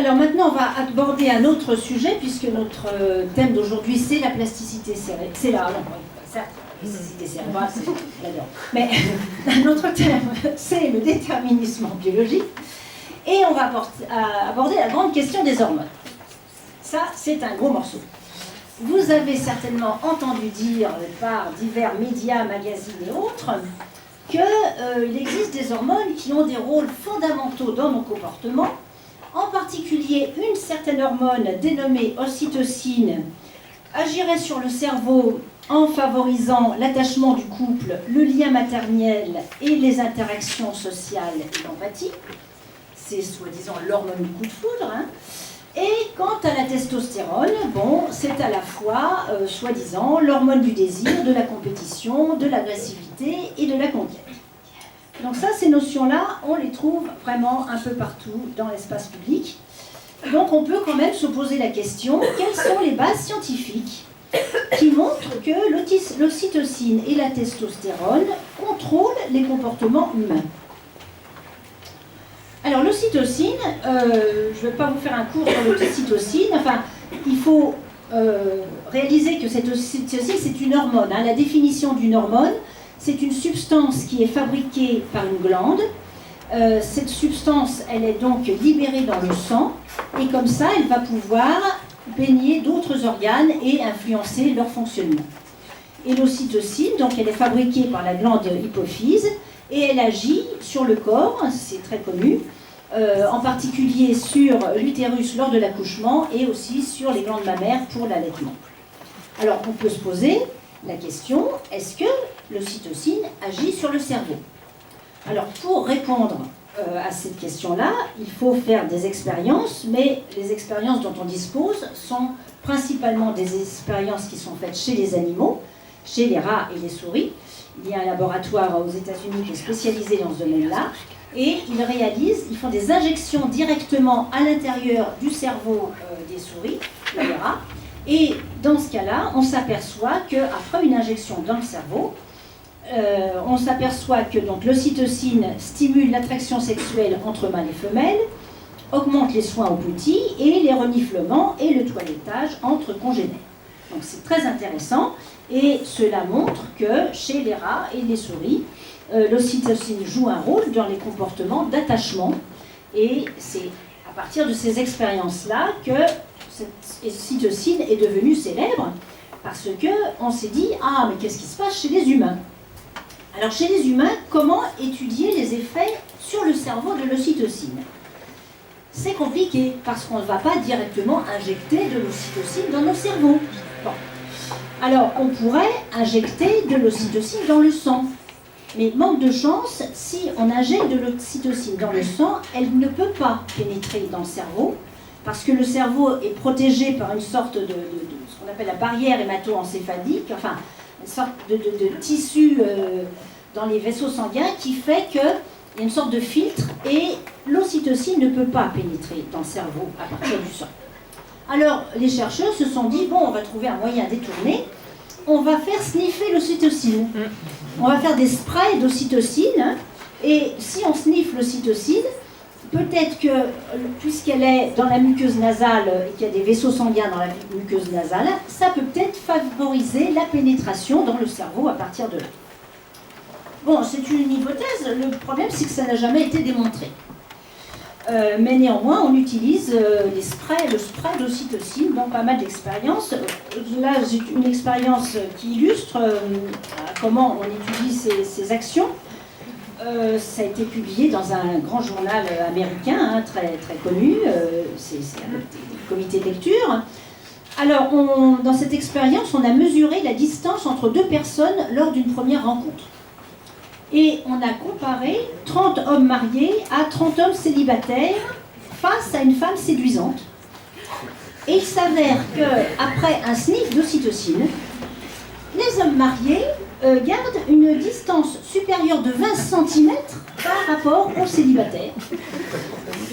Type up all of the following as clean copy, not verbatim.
Alors maintenant, on va aborder un autre sujet, puisque notre thème d'aujourd'hui, c'est la plasticité cérébrale. C'est la plasticité cérébrale, j'adore. Mais notre thème, c'est le déterminisme biologique. Et on va aborder la grande question des hormones. Ça, c'est un gros morceau. Vous avez certainement entendu dire par divers médias, magazines et autres qu'il existe des hormones qui ont des rôles fondamentaux dans nos comportements. En particulier, une certaine hormone dénommée ocytocine agirait sur le cerveau en favorisant l'attachement du couple, le lien maternel et les interactions sociales et empathiques. C'est soi-disant l'hormone du coup de foudre. Et quant à la testostérone, bon, c'est à la fois, soi-disant, l'hormone du désir, de la compétition, de l'agressivité et de la conquête. Donc ça, ces notions-là, on les trouve vraiment un peu partout dans l'espace public. Donc on peut quand même se poser la question, quelles sont les bases scientifiques qui montrent que l'ocytocine et la testostérone contrôlent les comportements humains? Alors l'ocytocine, je ne vais pas vous faire un cours sur l'ocytocine, enfin, il faut réaliser que cette ocytocine, c'est une hormone. La définition d'une hormone, c'est une substance qui est fabriquée par une glande. Cette substance, elle est donc libérée dans le sang, et comme ça, elle va pouvoir baigner d'autres organes et influencer leur fonctionnement. Et l'ocytocine, donc elle est fabriquée par la glande hypophyse, et elle agit sur le corps, c'est très connu, en particulier sur l'utérus lors de l'accouchement et aussi sur les glandes mammaires pour l'allaitement. Alors on peut se poser la question, est-ce que l'ocytocine agit sur le cerveau? Alors pour répondre à cette question-là, il faut faire des expériences, mais les expériences dont on dispose sont principalement des expériences qui sont faites chez les animaux, chez les rats et les souris. Il y a un laboratoire aux États-Unis qui est spécialisé dans ce domaine-là, et ils font des injections directement à l'intérieur du cerveau des souris, des rats, et dans ce cas-là, on s'aperçoit qu'après une injection dans le cerveau, on s'aperçoit que l'ocytocine stimule l'attraction sexuelle entre mâles et femelles, augmente les soins aux petits et les reniflements et le toilettage entre congénères. Donc c'est très intéressant. Et cela montre que chez les rats et les souris, l'ocytocine joue un rôle dans les comportements d'attachement. Et c'est à partir de ces expériences-là que cette ocytocine est devenue célèbre, parce qu'on s'est dit, ah, mais qu'est-ce qui se passe chez les humains? Alors chez les humains, comment étudier les effets sur le cerveau de l'ocytocine? C'est compliqué, parce qu'on ne va pas directement injecter de l'ocytocine dans nos cerveaux. Bon. Alors, on pourrait injecter de l'ocytocine dans le sang. Mais manque de chance, si on injecte de l'ocytocine dans le sang, elle ne peut pas pénétrer dans le cerveau, parce que le cerveau est protégé par une sorte de ce qu'on appelle la barrière hémato-encéphalique, enfin, une sorte de tissu dans les vaisseaux sanguins qui fait qu'il y a une sorte de filtre, et l'ocytocine ne peut pas pénétrer dans le cerveau à partir du sang. Alors, les chercheurs se sont dit, bon, on va trouver un moyen détourné, on va faire sniffer l'ocytocine. On va faire des sprays d'ocytocine, et si on sniffe l'ocytocine, peut-être que, puisqu'elle est dans la muqueuse nasale et qu'il y a des vaisseaux sanguins dans la muqueuse nasale, ça peut peut-être favoriser la pénétration dans le cerveau à partir de là. Bon, c'est une hypothèse, le problème c'est que ça n'a jamais été démontré. Mais néanmoins, on utilise le spray d'ocytocine dans pas mal d'expériences. Là, j'ai une expérience qui illustre comment on étudie ces actions. Ça a été publié dans un grand journal américain, très, très connu, c'est un comité de lecture. Alors, dans cette expérience, on a mesuré la distance entre deux personnes lors d'une première rencontre. Et on a comparé 30 hommes mariés à 30 hommes célibataires face à une femme séduisante. Et il s'avère qu'après un sniff d'ocytocine, les hommes mariés gardent une distance supérieure de 20 cm par rapport aux célibataires.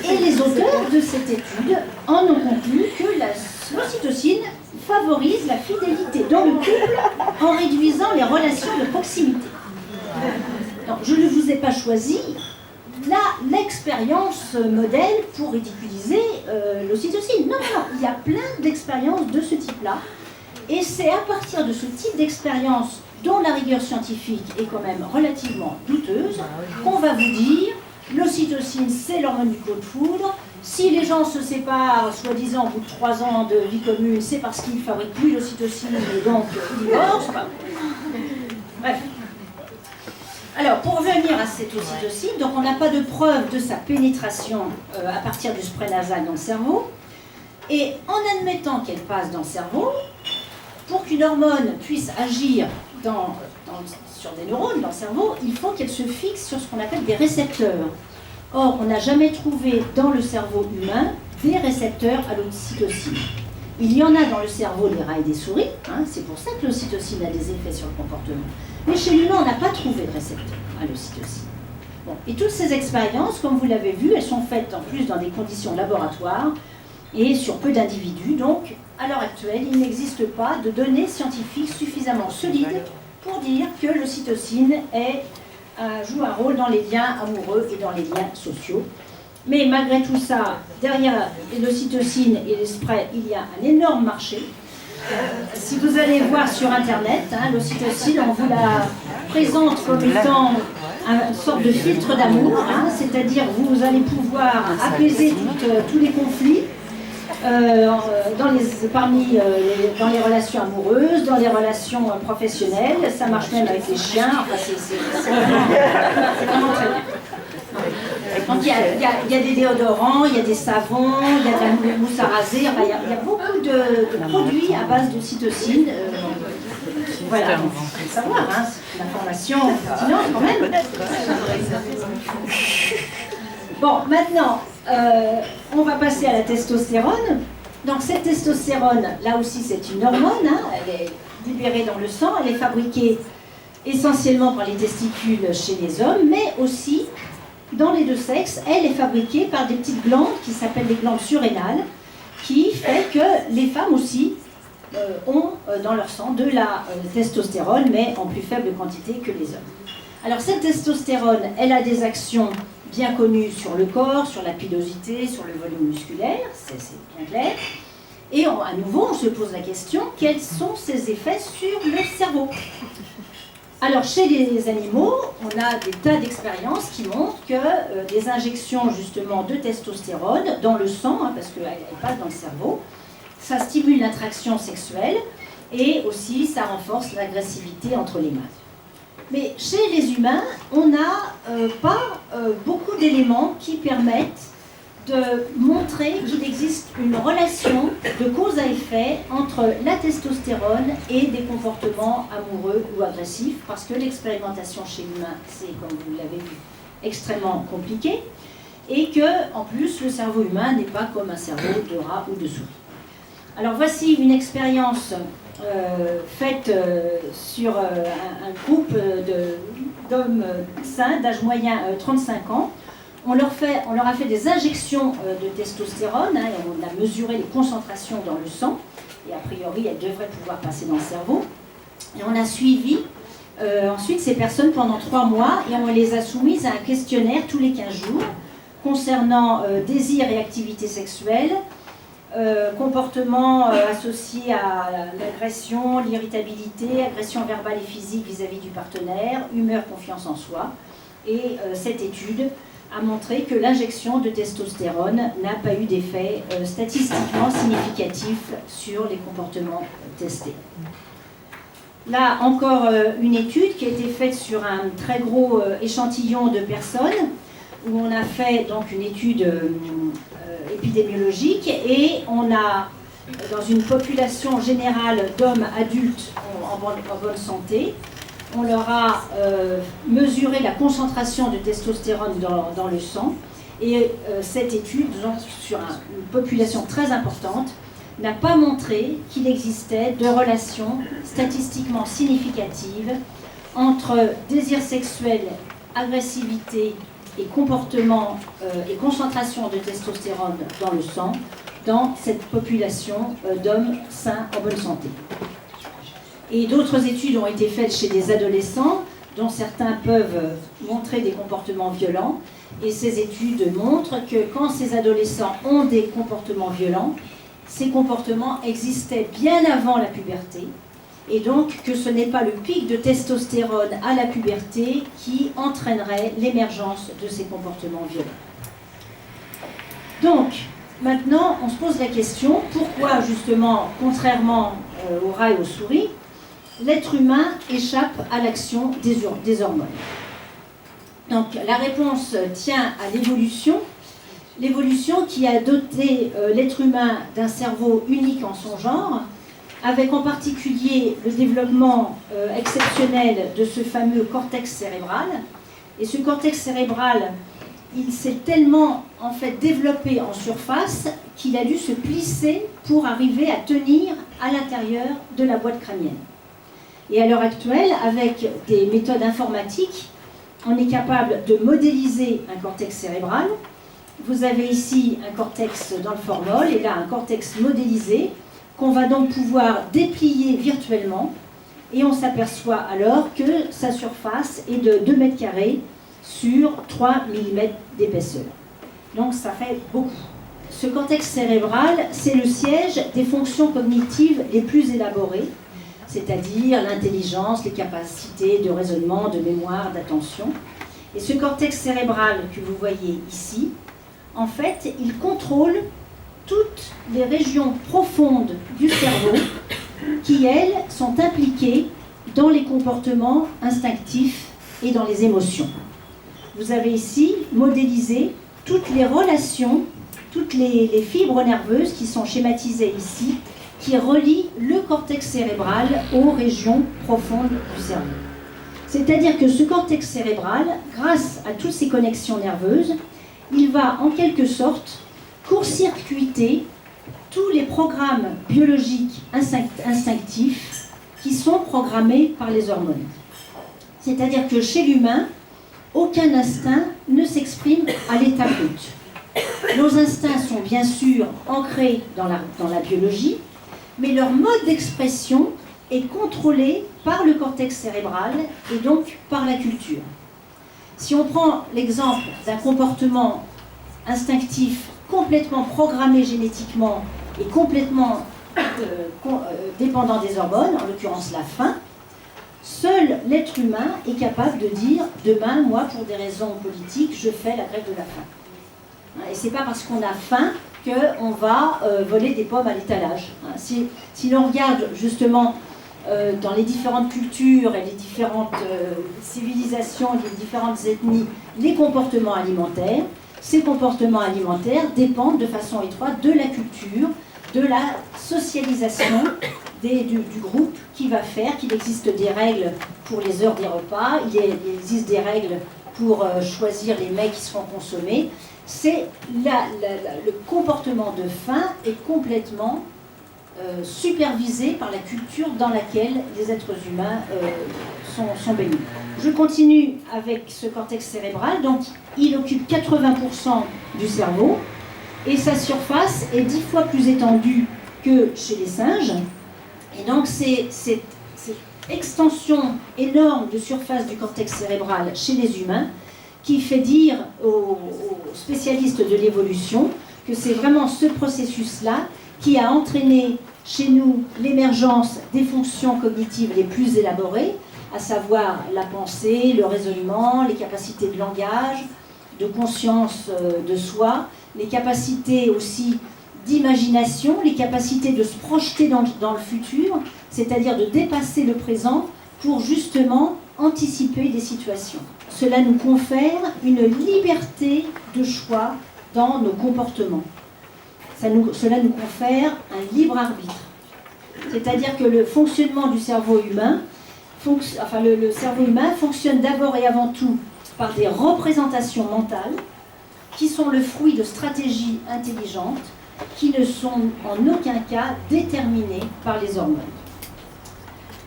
Et les auteurs de cette étude en ont conclu que l'ocytocine favorise la fidélité dans le couple en réduisant les relations de proximité. Non, je ne vous ai pas choisi là l'expérience modèle pour ridiculiser l'ocytocine. Non, non, il y a plein d'expériences de ce type-là. Et c'est à partir de ce type d'expérience dont la rigueur scientifique est quand même relativement douteuse qu'on va vous dire l'ocytocine c'est l'hormone du coup de foudre. Si les gens se séparent, soi-disant au bout de 3 ans de vie commune, c'est parce qu'ils ne fabriquent plus d'ocytocine et donc ils divorcent. Enfin, bref. Alors, pour revenir à cette ocytocine, donc on n'a pas de preuve de sa pénétration à partir du spray nasal dans le cerveau. Et en admettant qu'elle passe dans le cerveau, pour qu'une hormone puisse agir sur des neurones dans le cerveau, il faut qu'elle se fixe sur ce qu'on appelle des récepteurs. Or, on n'a jamais trouvé dans le cerveau humain des récepteurs à l'ocytocine. Il y en a dans le cerveau des rats et des souris, hein, c'est pour ça que l'ocytocine a des effets sur le comportement. Mais chez l'humain, on n'a pas trouvé de récepteur à l'ocytocine. Bon. Et toutes ces expériences, comme vous l'avez vu, elles sont faites en plus dans des conditions laboratoires et sur peu d'individus. Donc, à l'heure actuelle, il n'existe pas de données scientifiques suffisamment solides pour dire que l'ocytocine joue un rôle dans les liens amoureux et dans les liens sociaux. Mais malgré tout ça, derrière l'ocytocine et les sprays, il y a un énorme marché. Si vous allez voir sur Internet, hein, l'ocytocine, on vous la présente comme étant une sorte de filtre d'amour, hein, c'est-à-dire vous allez pouvoir apaiser tous les conflits dans les relations amoureuses, dans les relations professionnelles. Ça marche même avec les chiens. Enfin, c'est vraiment très bien. Donc il y a des déodorants, il y a des savons, il y a de la mousse à raser, enfin, il y a beaucoup de produits à base d'ocytocine. Voilà, il faut savoir, hein, c'est une information pertinente quand même. Bon, maintenant, on va passer à la testostérone. Donc cette testostérone, là aussi c'est une hormone, hein, elle est libérée dans le sang, elle est fabriquée essentiellement par les testicules chez les hommes, mais aussi dans les deux sexes, elle est fabriquée par des petites glandes qui s'appellent les glandes surrénales, qui fait que les femmes aussi ont dans leur sang de la testostérone, mais en plus faible quantité que les hommes. Alors cette testostérone, elle a des actions bien connues sur le corps, sur la pilosité, sur le volume musculaire, c'est bien clair. Et à nouveau, on se pose la question, quels sont ses effets sur le cerveau ? Alors, chez les animaux, on a des tas d'expériences qui montrent que des injections justement de testostérone dans le sang, hein, parce qu'elle passe dans le cerveau, ça stimule l'attraction sexuelle et aussi ça renforce l'agressivité entre les mâles. Mais chez les humains, on n'a pas beaucoup d'éléments qui permettent de montrer qu'il existe une relation de cause à effet entre la testostérone et des comportements amoureux ou agressifs, parce que l'expérimentation chez l'humain, c'est, comme vous l'avez vu, extrêmement compliqué, et que, en plus, le cerveau humain n'est pas comme un cerveau de rat ou de souris. Alors voici une expérience faite sur un groupe d'hommes sains d'âge moyen 35 ans. On leur a fait des injections de testostérone, hein, et on a mesuré les concentrations dans le sang, et a priori elles devraient pouvoir passer dans le cerveau. Et on a suivi ensuite ces personnes pendant 3 mois, et on les a soumises à un questionnaire tous les 15 jours, concernant désir et activité sexuelle, comportement associé à l'agression, l'irritabilité, agression verbale et physique vis-à-vis du partenaire, humeur, confiance en soi. Et cette étude a montré que l'injection de testostérone n'a pas eu d'effet statistiquement significatif sur les comportements testés. Là, encore une étude qui a été faite sur un très gros échantillon de personnes, où on a fait donc une étude épidémiologique, et on a, dans une population générale d'hommes adultes en bonne santé, on leur a mesuré la concentration de testostérone dans le sang, et cette étude, sur une population très importante, n'a pas montré qu'il existait de relations statistiquement significatives entre désir sexuel, agressivité et comportement et concentration de testostérone dans le sang dans cette population d'hommes sains en bonne santé. Et d'autres études ont été faites chez des adolescents dont certains peuvent montrer des comportements violents. Et ces études montrent que quand ces adolescents ont des comportements violents, ces comportements existaient bien avant la puberté. Et donc que ce n'est pas le pic de testostérone à la puberté qui entraînerait l'émergence de ces comportements violents. Donc, maintenant, on se pose la question, pourquoi justement, contrairement aux rats et aux souris, l'être humain échappe à l'action des hormones? Donc, la réponse tient à l'évolution qui a doté l'être humain d'un cerveau unique en son genre, avec en particulier le développement exceptionnel de ce fameux cortex cérébral. Et ce cortex cérébral, il s'est tellement en fait développé en surface qu'il a dû se plisser pour arriver à tenir à l'intérieur de la boîte crânienne. Et à l'heure actuelle, avec des méthodes informatiques, on est capable de modéliser un cortex cérébral. Vous avez ici un cortex dans le formol et là un cortex modélisé qu'on va donc pouvoir déplier virtuellement, et on s'aperçoit alors que sa surface est de 2 mètres carrés sur 3 mm d'épaisseur. Donc ça fait beaucoup. Ce cortex cérébral, c'est le siège des fonctions cognitives les plus élaborées, c'est-à-dire l'intelligence, les capacités de raisonnement, de mémoire, d'attention. Et ce cortex cérébral que vous voyez ici, en fait, il contrôle toutes les régions profondes du cerveau qui, elles, sont impliquées dans les comportements instinctifs et dans les émotions. Vous avez ici modélisé toutes les relations, toutes les fibres nerveuses qui sont schématisées ici, qui relient le cortex cérébral aux régions profondes du cerveau. C'est-à-dire que ce cortex cérébral, grâce à toutes ces connexions nerveuses, il va en quelque sorte court-circuiter tous les programmes biologiques instinctifs qui sont programmés par les hormones. C'est-à-dire que chez l'humain, aucun instinct ne s'exprime à l'état brut. Nos instincts sont bien sûr ancrés dans la biologie, mais leur mode d'expression est contrôlé par le cortex cérébral et donc par la culture. Si on prend l'exemple d'un comportement instinctif complètement programmé génétiquement et complètement dépendant des hormones, en l'occurrence la faim, seul l'être humain est capable de dire « demain, moi, pour des raisons politiques, je fais la grève de la faim ». Et c'est pas parce qu'on a faim qu'on va voler des pommes à l'étalage. Si l'on regarde justement dans les différentes cultures et les différentes civilisations, les différentes ethnies, les comportements alimentaires, ces comportements alimentaires dépendent de façon étroite de la culture, de la socialisation du groupe qui va faire qu'il existe des règles pour les heures des repas, il existe des règles pour choisir les mets qui seront consommés. Le comportement de faim est complètement supervisé par la culture dans laquelle les êtres humains sont baignés. Je continue avec ce cortex cérébral. Donc, il occupe 80% du cerveau et sa surface est 10 fois plus étendue que chez les singes. Et donc, c'est cette extension énorme de surface du cortex cérébral chez les humains qui fait dire aux spécialistes de l'évolution que c'est vraiment ce processus-là qui a entraîné chez nous l'émergence des fonctions cognitives les plus élaborées, à savoir la pensée, le raisonnement, les capacités de langage, de conscience de soi, les capacités aussi d'imagination, les capacités de se projeter dans le futur, c'est-à-dire de dépasser le présent pour justement anticiper des situations. Cela nous confère une liberté de choix dans nos comportements. Cela nous confère un libre arbitre. C'est-à-dire que le fonctionnement du cerveau humain, le cerveau humain fonctionne d'abord et avant tout par des représentations mentales qui sont le fruit de stratégies intelligentes qui ne sont en aucun cas déterminées par les hormones.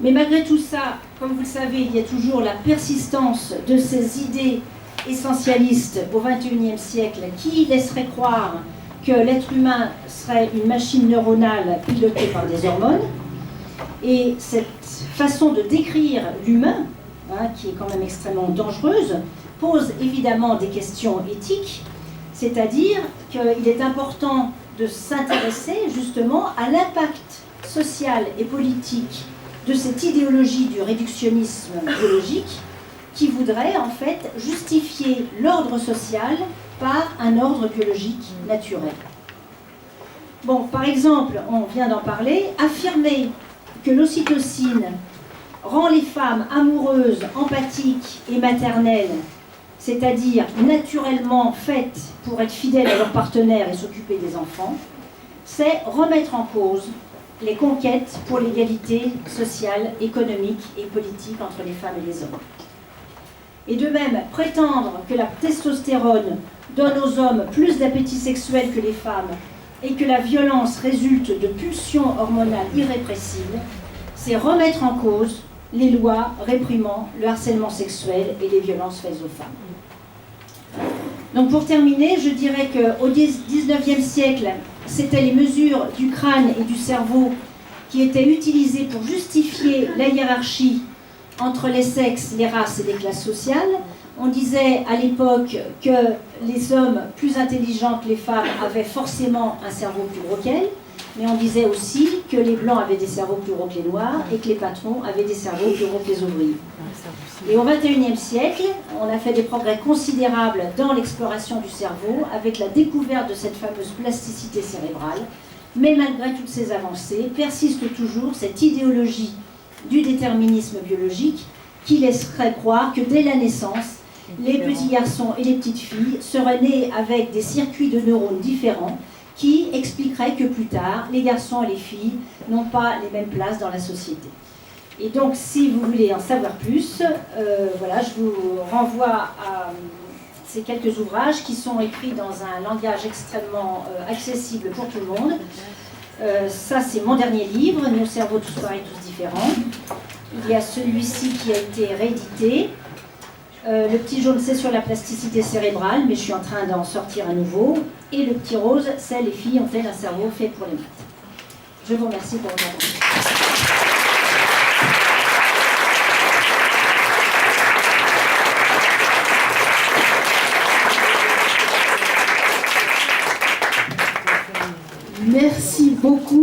Mais malgré tout ça, comme vous le savez, il y a toujours la persistance de ces idées essentialistes au XXIe siècle qui laisseraient croire que l'être humain serait une machine neuronale pilotée par des hormones. Et cette façon de décrire l'humain hein, qui est quand même extrêmement dangereuse, pose évidemment des questions éthiques, c'est-à-dire qu'il est important de s'intéresser justement à l'impact social et politique de cette idéologie du réductionnisme biologique qui voudrait en fait justifier l'ordre social par un ordre biologique naturel. Bon, par exemple, on vient d'en parler, affirmer que l'ocytocine rend les femmes amoureuses, empathiques et maternelles, c'est-à-dire naturellement faites pour être fidèles à leur partenaire et s'occuper des enfants, c'est remettre en cause les conquêtes pour l'égalité sociale, économique et politique entre les femmes et les hommes. Et de même, prétendre que la testostérone donne aux hommes plus d'appétit sexuel que les femmes et que la violence résulte de pulsions hormonales irrépressibles, c'est remettre en cause les lois réprimant le harcèlement sexuel et les violences faites aux femmes. Donc pour terminer, je dirais qu'au XIXe siècle, c'était les mesures du crâne et du cerveau qui étaient utilisées pour justifier la hiérarchie entre les sexes, les races et les classes sociales. On disait à l'époque que les hommes plus intelligents que les femmes avaient forcément un cerveau plus gros qu'elles, mais on disait aussi que les blancs avaient des cerveaux plus gros que les noirs et que les patrons avaient des cerveaux plus gros que les ouvriers. Et au XXIe siècle, on a fait des progrès considérables dans l'exploration du cerveau avec la découverte de cette fameuse plasticité cérébrale. Mais malgré toutes ces avancées, persiste toujours cette idéologie du déterminisme biologique qui laisserait croire que dès la naissance, les petits garçons et les petites filles seraient nés avec des circuits de neurones différents qui expliqueraient que plus tard, les garçons et les filles n'ont pas les mêmes places dans la société. Et donc, si vous voulez en savoir plus, voilà, je vous renvoie à ces quelques ouvrages qui sont écrits dans un langage extrêmement accessible pour tout le monde. Ça, c'est mon dernier livre, Nos cerveaux tous pareils, tous différents. Il y a celui-ci qui a été réédité. Le petit jaune, c'est sur la plasticité cérébrale, mais je suis en train d'en sortir un nouveau. Et le petit rose, c'est les filles ont-elles un cerveau fait pour les maths. Je vous remercie pour votre attention. Merci beaucoup.